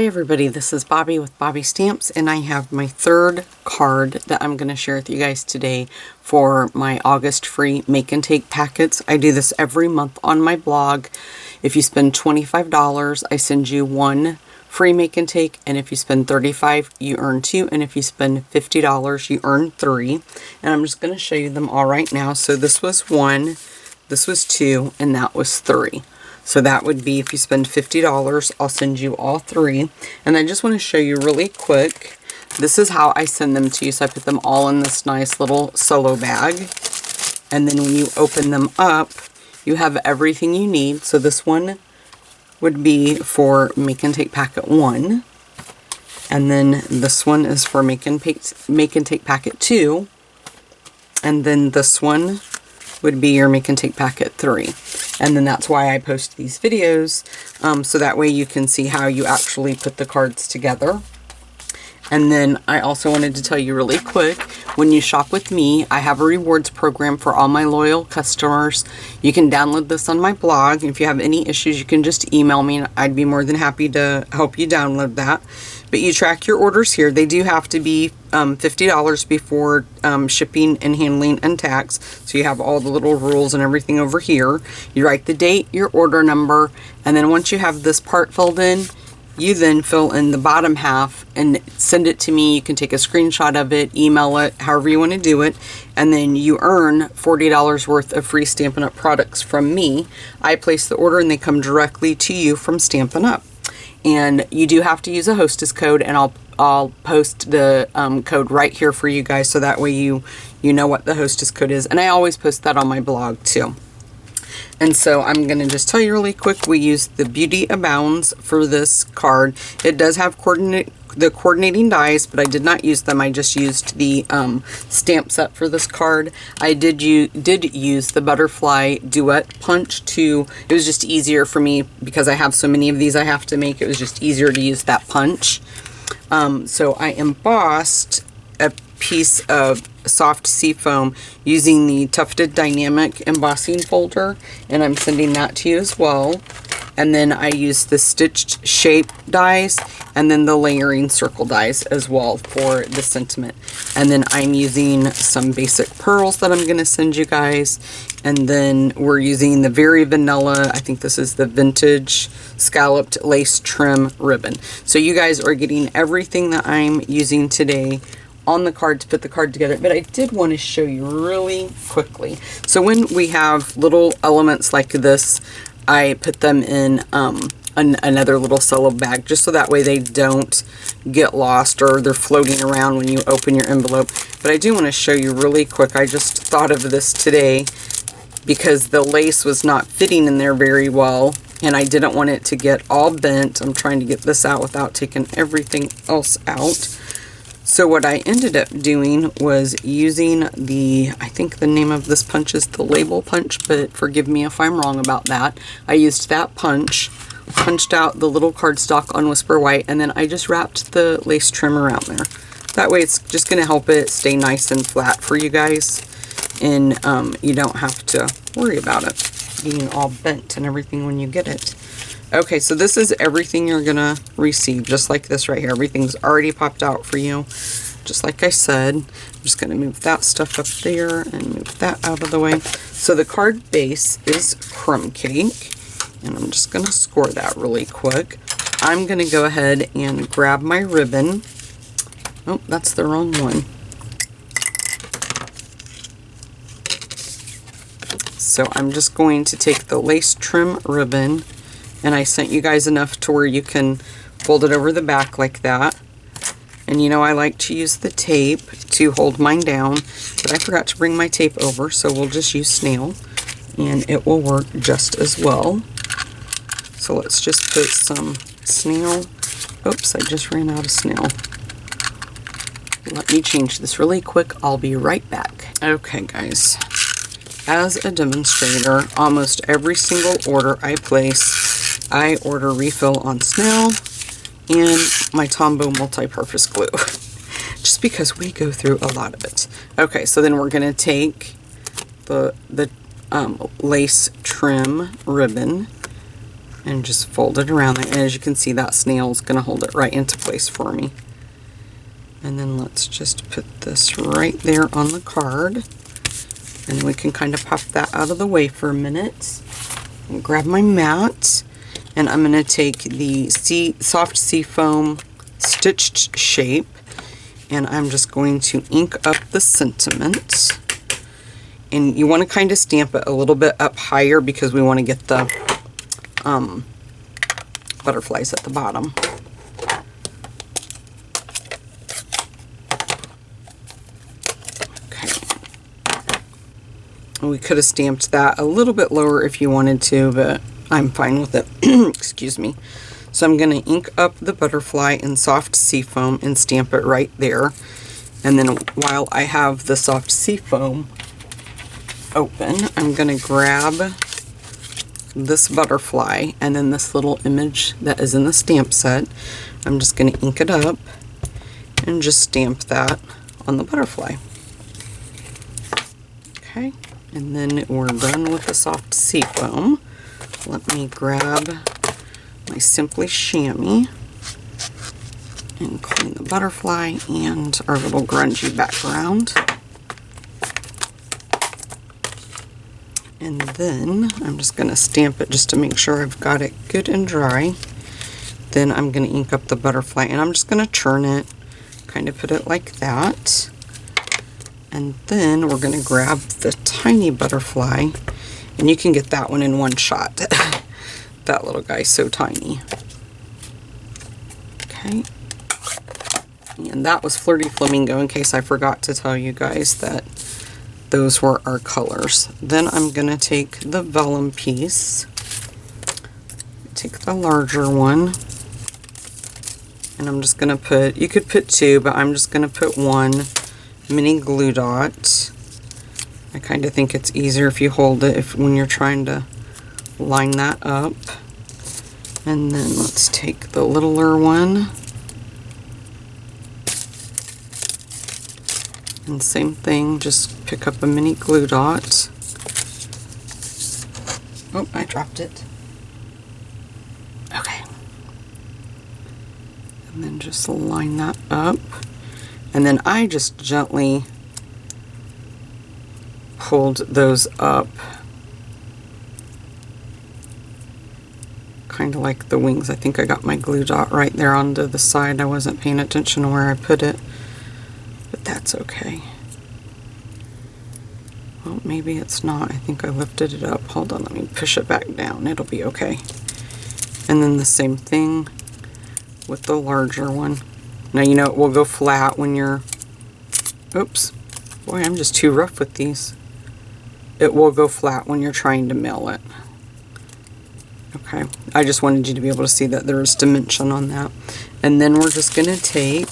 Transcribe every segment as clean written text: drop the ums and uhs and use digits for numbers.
everybody, this is Bobby with Bobby Stamps, and I have my third card that I'm going to share with you guys today for my August free make and take packets. I do this every month on my blog. If you spend $25, I send you one free make and take, and if you spend $35, you earn two, and if you spend $50, you earn three. And I'm just going to show you them all right now. So this was one, this was two, and that was three. So that would be, if you spend $50, I'll send you all three. And I just want to show you really quick. This is how I send them to you. So I put them all in this nice little solo bag. And then when you open them up, you have everything you need. So this one would be for make and take packet 1. And then this one is for make and take packet 2. And then this one would be your make and take packet 3. And then that's why I post these videos, so that way you can see how you actually put the cards together. And then I also wanted to tell you really quick, when you shop with me, I have a rewards program for all my loyal customers. You can download this on my blog. If you have any issues, you can just email me and I'd be more than happy to help you download that. But you track your orders here. They do have to be $50 before shipping and handling and tax. So you have all the little rules and everything over here. You write the date, your order number, and then once you have this part filled in, you then fill in the bottom half and send it to me. You can take a screenshot of it, email it, however you want to do it, and then you earn $40 worth of free Stampin' Up! Products from me. I place the order and they come directly to you from Stampin' Up! And you do have to use a hostess code, and I'll post the code right here for you guys, so that way you know what the hostess code is. And I always post that on my blog too. And so I'm going to just tell you really quick, we use the Beauty Abounds for this card. It does have the coordinating dies, but I did not use them. I just used the stamp set for this card. I did use the Butterfly Duet Punch it was just easier for me because I have so many of these I have to make. It was just easier to use that punch. So I embossed a piece of soft seafoam using the Tufted Dynamic embossing folder, and I'm sending that to you as well. And then I used the stitched shape dies and then the layering circle dies as well for the sentiment. And then I'm using some basic pearls that I'm going to send you guys. And then we're using the Very Vanilla, I think this is the Vintage Scalloped Lace Trim Ribbon. So you guys are getting everything that I'm using today on the card to put the card together. But I did want to show you really quickly. So when we have little elements like this, I put them in another little solo bag, just so that way they don't get lost or they're floating around when you open your envelope. But I do want to show you really quick. I just thought of this today because the lace was not fitting in there very well, and I didn't want it to get all bent. I'm trying to get this out without taking everything else out. So what I ended up doing was using I think the name of this punch is the Label Punch, but forgive me if I'm wrong about that. I used that punch, punched out the little cardstock on Whisper White, and then I just wrapped the lace trim around there. That way it's just going to help it stay nice and flat for you guys, and you don't have to worry about it being all bent and everything when you get it. Okay, so this is everything you're gonna receive, just like this right here. Everything's already popped out for you, just like I said. I'm just gonna move that stuff up there and move that out of the way. So the card base is crumb cake, and I'm just gonna score that really quick. I'm gonna go ahead and grab my ribbon. Oh, that's the wrong one. So I'm just going to take the lace trim ribbon, and I sent you guys enough to where you can fold it over the back like that. And you know I like to use the tape to hold mine down, but I forgot to bring my tape over, so we'll just use snail and it will work just as well. So let's just put some snail. Oops, I just ran out of snail. Let me change this really quick. I'll be right back. Okay guys, as a demonstrator, almost every single order I place, I order refill on snail and my Tombow multi-purpose glue, just because we go through a lot of it. Okay, so then we're going to take the lace trim ribbon, and just fold it around there. And as you can see, that snail is going to hold it right into place for me. And then let's just put this right there on the card. And we can kind of pop that out of the way for a minute. And grab my mat. And I'm going to take the soft seafoam stitched shape. And I'm just going to ink up the sentiment. And you want to kind of stamp it a little bit up higher because we want to get the butterflies at the bottom. We could have stamped that a little bit lower if you wanted to, but I'm fine with it. Excuse me. So I'm going to ink up the butterfly in soft seafoam and stamp it right there. And then while I have the soft seafoam open, I'm going to grab this butterfly and then this little image that is in the stamp set. I'm just going to ink it up and just stamp that on the butterfly. Okay. And then we're done with the soft seafoam. Let me grab my Simply Chamois and clean the butterfly and our little grungy background. And then I'm just going to stamp it just to make sure I've got it good and dry. Then I'm going to ink up the butterfly and I'm just going to turn it, kind of put it like that. And then we're going to grab the tiny butterfly, and you can get that one in one shot. That little guy's so tiny. Okay. And that was Flirty Flamingo, in case I forgot to tell you guys that those were our colors. Then I'm going to take the vellum piece, take the larger one, and I'm just going to put, you could put two, but I'm just going to put one mini glue dot. I kind of think it's easier if you hold it when you're trying to line that up. And then let's take the littler one. And same thing, just pick up a mini glue dot. Oh, I dropped it. Okay. And then just line that up. And then I just gently pulled those up, kind of like the wings. I think I got my glue dot right there onto the side. I wasn't paying attention to where I put it, but that's okay. Well, maybe it's not. I think I lifted it up. Hold on, let me push it back down. It'll be okay. And then the same thing with the larger one. Now, you know, it will go flat when you're, oops, boy, I'm just too rough with these. It will go flat when you're trying to mail it. Okay, I just wanted you to be able to see that there's dimension on that. And then we're just going to take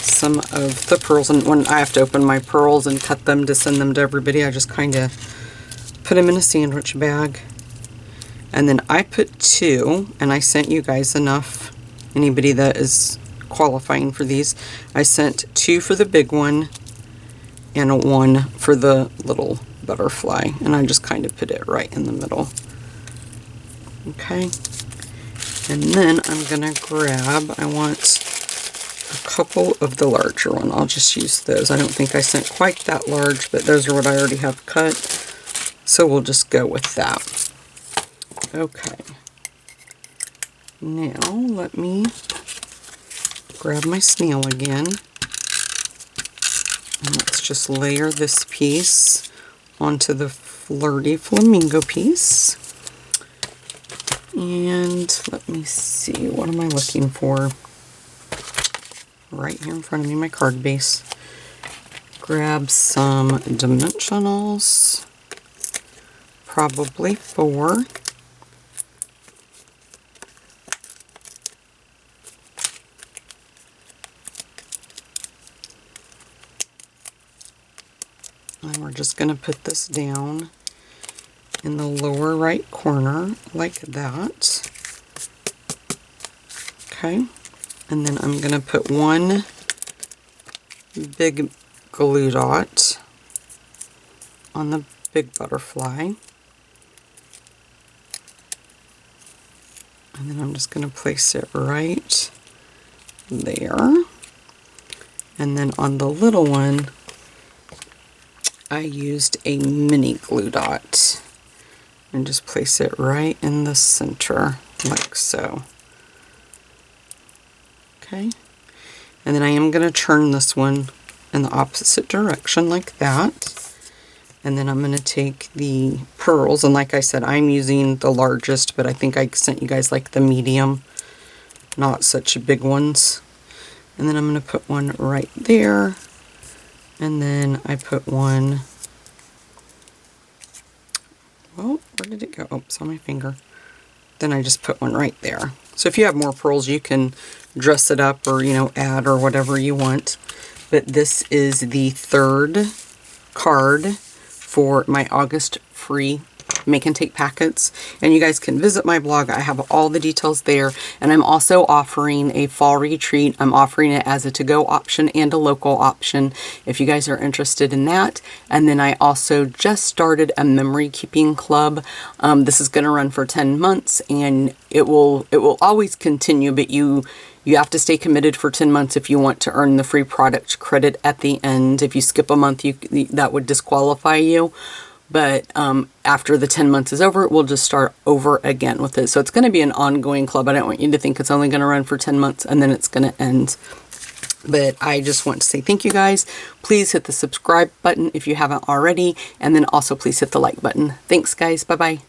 some of the pearls, and when I have to open my pearls and cut them to send them to everybody, I just kind of put them in a sandwich bag. And then I put two, and I sent you guys enough. Anybody that is qualifying for these, I sent two for the big one and one for the little butterfly, and I just kind of put it right in the middle. Okay, and then I'm gonna grab, I want a couple of the larger one. I'll just use those. I don't think I sent quite that large, but those are what I already have cut, so we'll just go with that. Okay. Now, let me grab my snail again, and let's just layer this piece onto the Flirty Flamingo piece. And let me see, what am I looking for? Right here in front of me, my card base. Grab some dimensionals, probably 4. And we're just going to put this down in the lower right corner like that. Okay, and then I'm going to put one big glue dot on the big butterfly. And then I'm just going to place it right there. And then on the little one, I used a mini glue dot and just place it right in the center, like so. Okay. And then I am going to turn this one in the opposite direction like that. And then I'm going to take the pearls, and like I said, I'm using the largest, but I think I sent you guys like the medium, not such big ones. And then I'm going to put one right there, and then I put one, well, where did it go? Oh, it's on my finger. Then I just put one right there. So if you have more pearls, you can dress it up or, you know, add or whatever you want. But this is the third card for my August free make and take packets, and you guys can visit my blog. I have all the details there, and I'm also offering a fall retreat. I'm offering it as a to-go option and a local option if you guys are interested in that. And then I also just started a memory keeping club. This is going to run for 10 months, and it will always continue, but you have to stay committed for 10 months if you want to earn the free product credit at the end. If you skip a month, that would disqualify you. But after the 10 months is over, we'll just start over again with it. So it's going to be an ongoing club. I don't want you to think it's only going to run for 10 months and then it's going to end. But I just want to say thank you guys. Please hit the subscribe button if you haven't already. And then also please hit the like button. Thanks guys. Bye-bye.